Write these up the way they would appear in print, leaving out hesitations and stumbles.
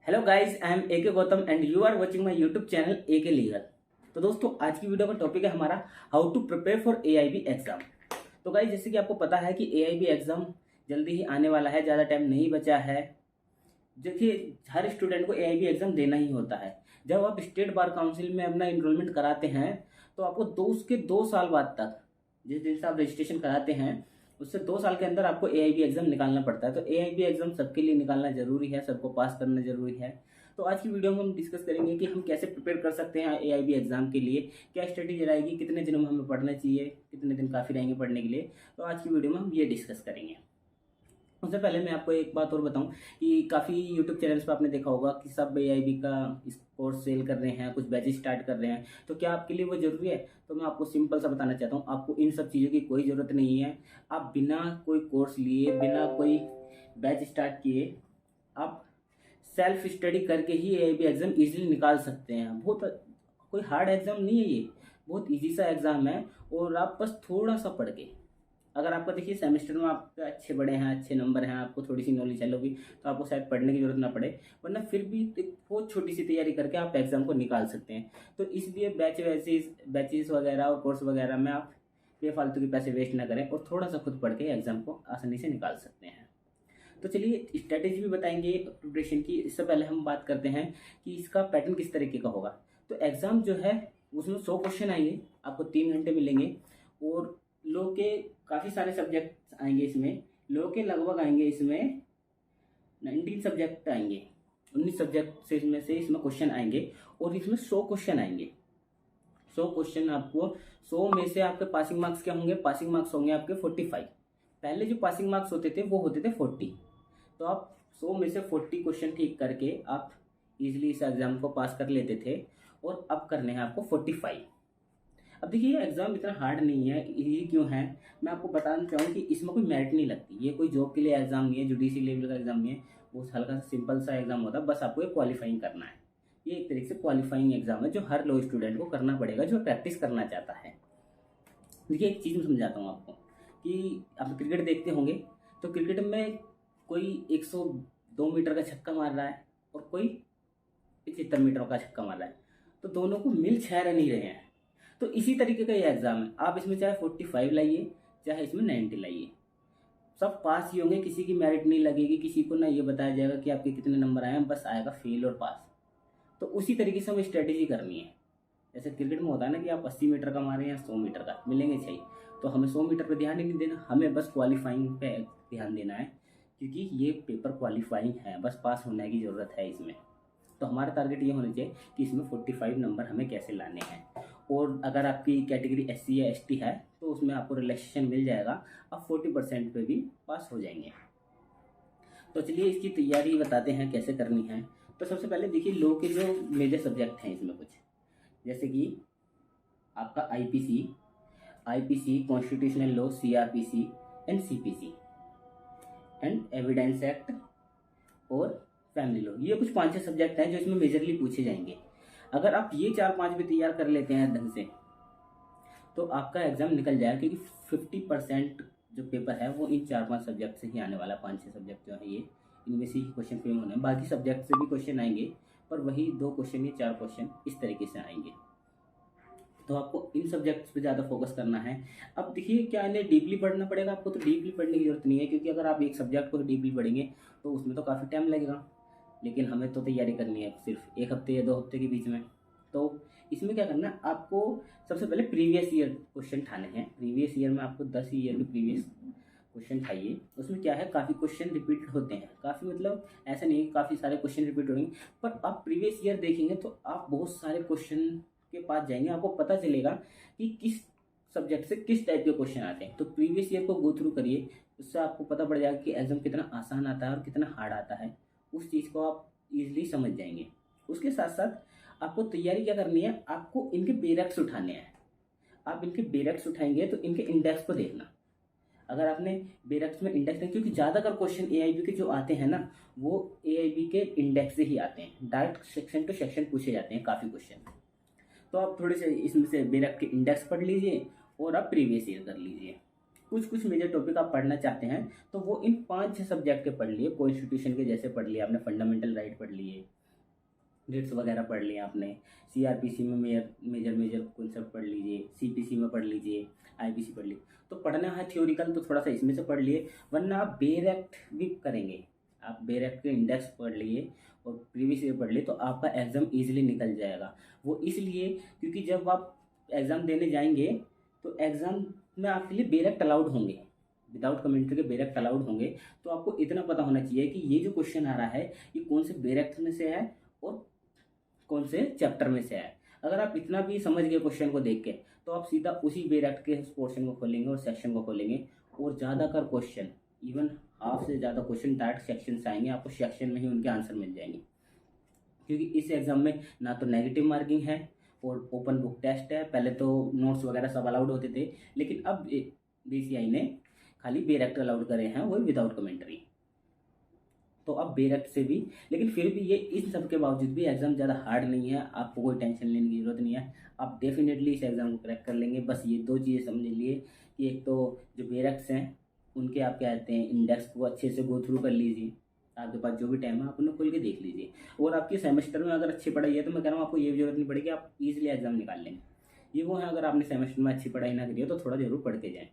Hello guys, I am AK Gautam and you are watching my YouTube channel AK legal. तो दोस्तों, आज की video का टॉपिक है हमारा how to prepare for AIB exam. तो गाइस, जैसे कि आपको पता है कि एआईबी एग्जाम जल्दी ही आने वाला है, ज़्यादा टाइम नहीं बचा है। देखिए, हर स्टूडेंट को एआईबी एग्जाम देना ही होता है। जब आप स्टेट बार काउंसिल में अपना इनरोलमेंट कराते हैं तो आपको उसके 2 साल बाद तक, जिस दिन से आप रजिस्ट्रेशन कराते हैं उससे 2 साल के अंदर आपको एआईबी एग्जाम निकालना पड़ता है। तो एआईबी एग्जाम सबके लिए निकालना जरूरी है, सबको पास करना जरूरी है। तो आज की वीडियो में हम डिस्कस करेंगे कि हम कैसे प्रिपेयर कर सकते हैं एआईबी एग्जाम के लिए, क्या स्ट्रेटेजी रहेगी, कितने दिनों में हमें पढ़ना चाहिए, कितने दिन काफ़ी रहेंगे पढ़ने के लिए। तो आज की वीडियो में हम ये डिस्कस करेंगे। उससे पहले मैं आपको एक बात और बताऊं कि काफ़ी यूट्यूब चैनल्स पर आपने देखा होगा कि सब एआईबी का कोर्स सेल कर रहे हैं, कुछ बैचेस स्टार्ट कर रहे हैं। तो क्या आपके लिए वो ज़रूरी है? तो मैं आपको सिंपल सा बताना चाहता हूँ, आपको इन सब चीज़ों की कोई ज़रूरत नहीं है। आप बिना कोई कोर्स लिए, बिना कोई बैच स्टार्ट किए, आप सेल्फ स्टडी करके ही एआईबी एग्ज़ाम इजीली निकाल सकते हैं। बहुत कोई हार्ड एग्ज़ाम नहीं है ये, बहुत ईजी सा एग्ज़ाम है। और आप बस थोड़ा सा पढ़ के, अगर आपका देखिए सेमेस्टर में आपके अच्छे बड़े हैं, अच्छे नंबर हैं, आपको थोड़ी सी नॉलेज है लोगी, तो आपको शायद पढ़ने की जरूरत ना पड़े, वरना फिर भी एक बहुत छोटी सी तैयारी करके आप एग्जाम को निकाल सकते हैं। तो इसलिए बैचेस वगैरह और कोर्स वगैरह में आप बेफालतू के पैसे वेस्ट ना करें और थोड़ा सा खुद पढ़ के एग्जाम को आसानी से निकाल सकते हैं। तो चलिए, स्ट्रेटेजी भी बताएंगे प्रिपरेशन की। इससे पहले हम बात करते हैं कि इसका पैटर्न किस तरीके का होगा। तो एग्ज़ाम जो है उसमें 100 क्वेश्चन आएंगे, आपको 3 घंटे मिलेंगे। और लो के काफ़ी सारे सब्जेक्ट आएंगे इसमें। लो के लगभग आएंगे इसमें 19 सब्जेक्ट आएंगे, 19 सब्जेक्ट से इसमें क्वेश्चन आएंगे। और इसमें 100 क्वेश्चन आएंगे। 100 क्वेश्चन आपको, 100 में से आपके पासिंग मार्क्स क्या होंगे? पासिंग मार्क्स होंगे आपके 45। पहले जो पासिंग मार्क्स होते थे वो होते थे 40। तो आप 100 में से 40 क्वेश्चन ठीक करके आप इजीली इस एग्जाम को पास कर लेते थे। और अब करने हैं आपको 45। अब देखिए, ये एग्जाम इतना हार्ड नहीं है। ये क्यों है, मैं आपको बताना चाहूँ कि इसमें कोई मेरिट नहीं लगती। ये कोई जॉब के लिए एग्जाम नहीं है, जुडिशरी लेवल का एग्जाम नहीं है। बहुत हल्का सा सिंपल सा एग्जाम होता है, बस आपको ये क्वालिफाइंग करना है। ये एक तरीके से क्वालिफाइंग एग्जाम है जो हर लो स्टूडेंट को करना पड़ेगा जो प्रैक्टिस करना चाहता है। देखिए, एक चीज़ मैं समझाता हूँ आपको कि आप क्रिकेट देखते होंगे। तो क्रिकेट में कोई 102 मीटर का छक्का मार रहा है और कोई 75 मीटर का छक्का मार रहा है, तो दोनों को मिल 6 रन ही रहे हैं। तो इसी तरीके का ये एग्ज़ाम है। आप इसमें चाहे 45 लाइए, चाहे इसमें 90 लाइए, सब पास ही होंगे। किसी की मेरिट नहीं लगेगी, किसी को ना ये बताया जाएगा कि आपके कितने नंबर आए हैं, बस आएगा फेल और पास। तो उसी तरीके से हमें स्ट्रेटेजी करनी है। जैसे क्रिकेट में होता है ना कि आप 80 मीटर का मारें या 100 मीटर का, मिलेंगे चाहिए। तो हमें 100 मीटर पर ध्यान ही नहीं देना, हमें बस क्वालिफाइंग पे ध्यान देना है। क्योंकि ये पेपर क्वालिफाइंग है, बस पास होने की ज़रूरत है इसमें। तो हमारा टारगेट ये होना चाहिए कि इसमें 45 नंबर हमें कैसे लाने हैं। और अगर आपकी कैटेगरी SC या ST है तो उसमें आपको रिलैक्सेशन मिल जाएगा, आप 40% पे भी पास हो जाएंगे। तो चलिए, इसकी तैयारी बताते हैं कैसे करनी है। तो सबसे पहले देखिए, लॉ के जो मेजर सब्जेक्ट हैं इसमें कुछ, जैसे कि आपका IPC, constitutional law, CRPC and CPC and evidence act और फैमिली लॉ। ये कुछ 5-6 सब्जेक्ट हैं जो इसमें मेजरली पूछे जाएंगे। अगर आप ये 4-5 भी तैयार कर लेते हैं ढंग से तो आपका एग्जाम निकल जाएगा। क्योंकि 50% जो पेपर है वो इन 4-5 सब्जेक्ट से ही आने वाला है। 5-6 सब्जेक्ट जो है ये, इनमें से ही क्वेश्चन फ्रेम होने हैं। बाकी सब्जेक्ट से भी क्वेश्चन आएंगे, पर वही 2 क्वेश्चन या 4 क्वेश्चन इस तरीके से आएंगे। तो आपको इन सब्जेक्ट्स पे ज़्यादा फोकस करना है। अब देखिए, क्या इन्हें डीपली पढ़ना पड़ेगा आपको? तो डीपली पढ़ने की जरूरत नहीं है, क्योंकि अगर आप एक सब्जेक्ट को डीपली पढ़ेंगे तो उसमें तो काफ़ी टाइम लगेगा। लेकिन हमें तो तैयारी करनी है सिर्फ 1 हफ्ते या 2 हफ्ते के बीच में। तो इसमें क्या करना है, आपको सबसे पहले प्रीवियस ईयर क्वेश्चन ठाने हैं। प्रीवियस ईयर में आपको 10 ईयर के प्रीवियस क्वेश्चन ठाइए। उसमें क्या है, काफ़ी क्वेश्चन रिपीट होते हैं। काफ़ी मतलब ऐसा नहीं है कि काफ़ी सारे क्वेश्चन रिपीट होंगे, पर आप प्रीवियस ईयर देखेंगे तो आप बहुत सारे क्वेश्चन के पास जाएंगे, आपको पता चलेगा कि किस सब्जेक्ट से किस टाइप के क्वेश्चन आते हैं। तो प्रीवियस ईयर को गो थ्रू करिए, उससे आपको पता पड़ जाएगा कि एग्जाम कितना आसान आता है और कितना हार्ड आता है। उस चीज़ को आप ईजिली समझ जाएंगे। उसके साथ साथ आपको तैयारी क्या करनी है, आपको इनके बेरक्स उठाने हैं। आप इनके बेरक्स उठाएंगे तो इनके इंडेक्स को देखना। अगर आपने बेरक्स में इंडेक्स नहीं, क्योंकि ज़्यादातर क्वेश्चन एआईबी के जो आते हैं ना, वो एआईबी के इंडेक्स से ही आते हैं। डायरेक्ट सेक्शन टू सेक्शन पूछे जाते हैं काफ़ी क्वेश्चन। तो आप थोड़े से इसमें से बेरक के इंडेक्स पढ़ लीजिए और आप प्रीवियस ईयर कर लीजिए। कुछ कुछ मेजर टॉपिक आप पढ़ना चाहते हैं तो वो इन 5-6 सब्जेक्ट के पढ़ लिए। कॉन्स्टिट्यूशन के जैसे पढ़ लिए आपने, फंडामेंटल राइट पढ़ लिए, डेट्स वगैरह पढ़ लिए आपने, सीआरपीसी में मेजर मेजर कॉन्सेप्ट पढ़ लीजिए, सीपीसी में पढ़ लीजिए, आईपीसी पढ़ लीजिए। तो पढ़ना है थ्योरिकल तो थोड़ा सा इसमें से पढ़ लिए, वरना आप बेयर एक्ट भी करेंगे। आप बेयर एक्ट के इंडेक्स पढ़ लिए और प्रीवियस ईयर पढ़ लिए तो आपका एग्ज़ाम ईजिली निकल जाएगा। वो इसलिए क्योंकि जब आप एग्ज़ाम देने जाएंगे तो एग्ज़ाम में आपके लिए बेयर एक्ट अलाउड होंगे, विदाउट कमेंट्री के बेयर एक्ट अलाउड होंगे। तो आपको इतना पता होना चाहिए कि ये जो क्वेश्चन आ रहा है ये कौन से बेयर एक्ट में से है और कौन से चैप्टर में से है। अगर आप इतना भी समझ गए क्वेश्चन को देख के तो आप सीधा उसी बेयर एक्ट के पोर्शन को खोलेंगे और सेक्शन को खोलेंगे और ज़्यादातर क्वेश्चन, इवन हाफ से ज़्यादा क्वेश्चन डायरेक्ट सेक्शन से आएंगे, आपको सेक्शन में ही उनके आंसर मिल जाएंगे। क्योंकि इस एग्ज़ाम में ना तो नेगेटिव मार्किंग है और ओपन बुक टेस्ट है। पहले तो नोट्स वगैरह सब अलाउड होते थे, लेकिन अब बीसीआई ने खाली बेयर एक्ट अलाउड करे हैं, वो विदाउट कमेंट्री। तो अब बेयर एक्ट से भी, लेकिन फिर भी ये इन सब के बावजूद भी एग्ज़ाम ज़्यादा हार्ड नहीं है, आपको कोई टेंशन लेने की ज़रूरत नहीं है। आप डेफिनेटली इस एग्ज़ाम को क्रैक कर लेंगे। बस ये 2 चीज़ें समझ लिए कि एक तो जो बेयर एक्ट्स हैं उनके आप क्या कहते हैं इंडेक्स को अच्छे से गो थ्रू कर लीजिए। आपके पास जो भी टाइम है आप उन्हें खोल के देख लीजिए। और आपके सेमेस्टर में अगर अच्छी पढ़ाई है तो मैं कह रहा हूँ आपको ये भी जरूरत नहीं पड़ेगी, आप ईजिली एग्ज़ाम निकाल लेंगे। ये वो है, अगर आपने सेमेस्टर में अच्छी पढ़ाई ना करी हो तो थोड़ा जरूर पढ़ के जाएँ।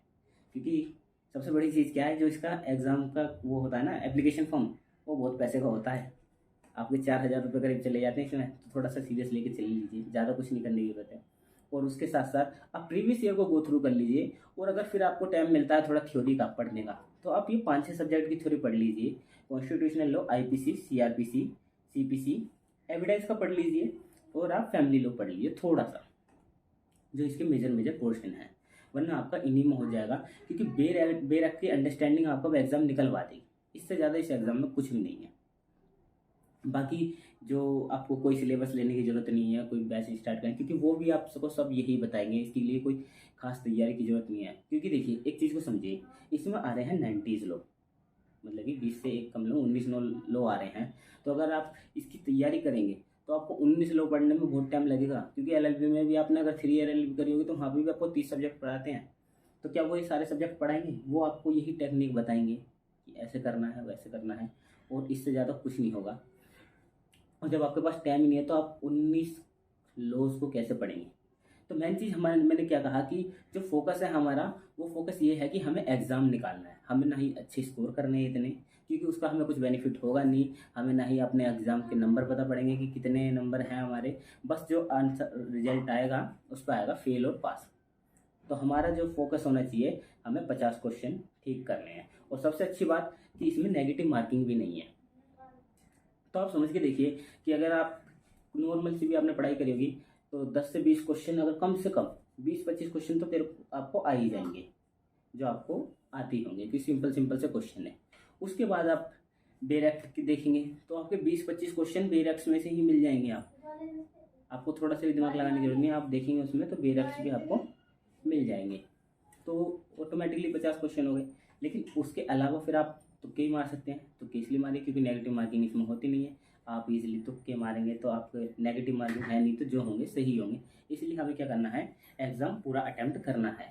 क्योंकि सबसे बड़ी चीज़ क्या है, जो इसका एग्ज़ाम का वो होता है ना एप्लीकेशन फॉर्म, वो बहुत पैसे का होता है। आपके 4,000 रुपये करीब चले जाते हैं इसमें। तो थोड़ा सा सीरियस लेके चल लीजिए, ज़्यादा कुछ नहीं करने की जरूरत है। और उसके साथ साथ आप प्रीवियस ईयर को गो थ्रू कर लीजिए। और अगर फिर आपको टाइम मिलता है थोड़ा थ्योरी का पढ़ने का तो आप ये 5-6 सब्जेक्ट की थ्योरी पढ़ लीजिए। Constitutional law, IPC, CrPC, CPC, evidence का पढ़ लीजिए और आप फैमिली लॉ पढ़ लीजिए थोड़ा सा, जो इसके मेजर मेजर पोर्शन है। वरना आपका इन्हीं में हो जाएगा, क्योंकि बेयर एक्ट की अंडरस्टैंडिंग आपको एग्जाम निकलवा देगी। इससे ज़्यादा इस एग्ज़ाम में कुछ भी नहीं है। बाकी जो आपको कोई सिलेबस लेने की ज़रूरत नहीं है, कोई बैच स्टार्ट करें, क्योंकि वो भी आप सबको सब यही बताएंगे। इसके लिए कोई खास तैयारी की ज़रूरत नहीं है। क्योंकि देखिए एक चीज़ को समझिए, इसमें आ रहे हैं 90s लोग, मतलब कि 20 से एक कम लोग, 19 लो आ रहे हैं। तो अगर आप इसकी तैयारी करेंगे तो आपको 19 लो पढ़ने में बहुत टाइम लगेगा। क्योंकि एलएलबी में भी आपने अगर 3 ईयर एलएलबी करी होगी तो वहाँ भी आपको 30 सब्जेक्ट पढ़ाते हैं। तो क्या वो ये सारे सब्जेक्ट पढ़ाएंगे? वो आपको यही टेक्निक बताएंगे कि ऐसे करना है, वैसे करना है, और इससे ज़्यादा कुछ नहीं होगा। और जब आपके पास टाइम ही नहीं है तो आप 19 लॉज को कैसे पढ़ेंगे? तो मेन चीज़ मैंने क्या कहा कि जो फोकस है हमारा, वो फोकस ये है कि हमें एग्ज़ाम निकालना है। हमें ना ही अच्छे स्कोर करने हैं इतने, क्योंकि उसका हमें कुछ बेनिफिट होगा नहीं। हमें ना ही अपने एग्ज़ाम के नंबर पता पड़ेंगे कि कितने नंबर हैं हमारे। बस जो आंसर रिजल्ट आएगा उस पर आएगा फेल और पास। तो हमारा जो फोकस होना चाहिए, हमें 50 क्वेश्चन ठीक करने हैं। और सबसे अच्छी बात कि इसमें नेगेटिव मार्किंग भी नहीं है। तो आप समझ के देखिए कि अगर आप नॉर्मल से भी आपने पढ़ाई करी होगी तो 10 से 20 क्वेश्चन, अगर कम से कम 20-25 क्वेश्चन तो आपको आ ही जाएंगे, जो आपको आते ही होंगे, क्योंकि सिंपल से क्वेश्चन है। उसके बाद आप बेयर एक्ट की देखेंगे तो आपके 20-25 क्वेश्चन बेयर एक्ट में से ही मिल जाएंगे। आपको थोड़ा सा भी दिमाग लगाने की जरूरत नहीं है। आप देखेंगे उसमें तो बेयर एक्ट भी आपको मिल जाएंगे, तो ऑटोमेटिकली 50 क्वेश्चन हो गए। लेकिन उसके अलावा फिर आप तुक्के ही मार सकते हैं। तुक्के इसलिए मारिए क्योंकि नेगेटिव मार्किंग इसमें होती नहीं है। आप इजीली तुक्के मारेंगे तो आपके नेगेटिव मार्किंग है नहीं, तो जो होंगे सही होंगे। इसलिए हमें क्या करना है, एग्ज़ाम पूरा अटेम्प्ट करना है।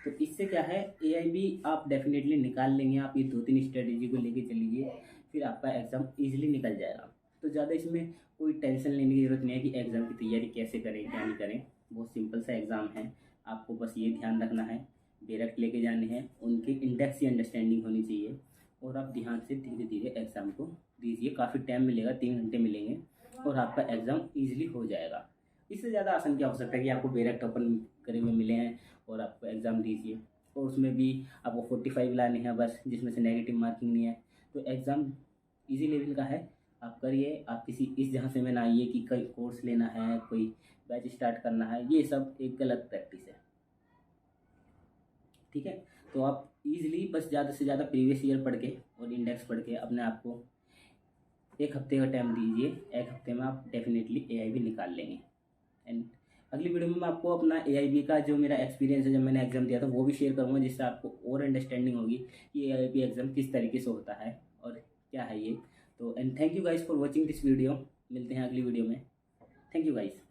तो इससे क्या है, एआईबी आप डेफिनेटली निकाल लेंगे। आप ये 2-3 स्ट्रेटेजी को लेके चलिए, फिर आपका एग्ज़ाम ईजिली निकल जाएगा। तो ज़्यादा इसमें कोई टेंशन लेने की ज़रूरत नहीं है कि एग्ज़ाम की तैयारी कैसे करें, क्या नहीं करें। बहुत सिंपल सा एग्ज़ाम है। आपको बस ये ध्यान रखना है, बेयर एक्ट लेके जाने हैं, उनकी इंडेक्स की अंडरस्टैंडिंग होनी चाहिए, और आप ध्यान से धीरे धीरे एग्ज़ाम को दीजिए। काफ़ी टाइम मिलेगा, 3 घंटे मिलेंगे और आपका एग्ज़ाम ईजिली हो जाएगा। इससे ज़्यादा आसान क्या हो सकता है कि आपको बेयर एक्ट ओपन करे हुए मिले हैं और आपको एग्ज़ाम दीजिए, और उसमें भी आपको 45 लाने हैं बस, जिसमें से नेगेटिव मार्किंग नहीं है। तो एग्ज़ाम ईजी लेवल का है, आप करिए। आप किसी इस जहाँ से में ना आइए कि कोई कोर्स लेना है, कोई बैच स्टार्ट करना है, ये सब एक गलत प्रैक्टिस है। ठीक है, तो आप ईजिली बस ज़्यादा से ज़्यादा प्रीवियस ईयर पढ़ के और इंडेक्स पढ़ के अपने आप को 1 हफ्ते का टाइम दीजिए। 1 हफ्ते में आप डेफिनेटली एआईबी निकाल लेंगे। एंड अगली वीडियो में मैं आपको अपना एआईबी का जो मेरा एक्सपीरियंस है, जब मैंने एग्ज़ाम दिया था, वो भी शेयर करूँगा, जिससे आपको और अंडरस्टैंडिंग होगी कि एआईबी एग्ज़ाम किस तरीके से होता है और क्या है ये। तो and thank you guys for watching this video. मिलते हैं अगली वीडियो में। Thank you guys.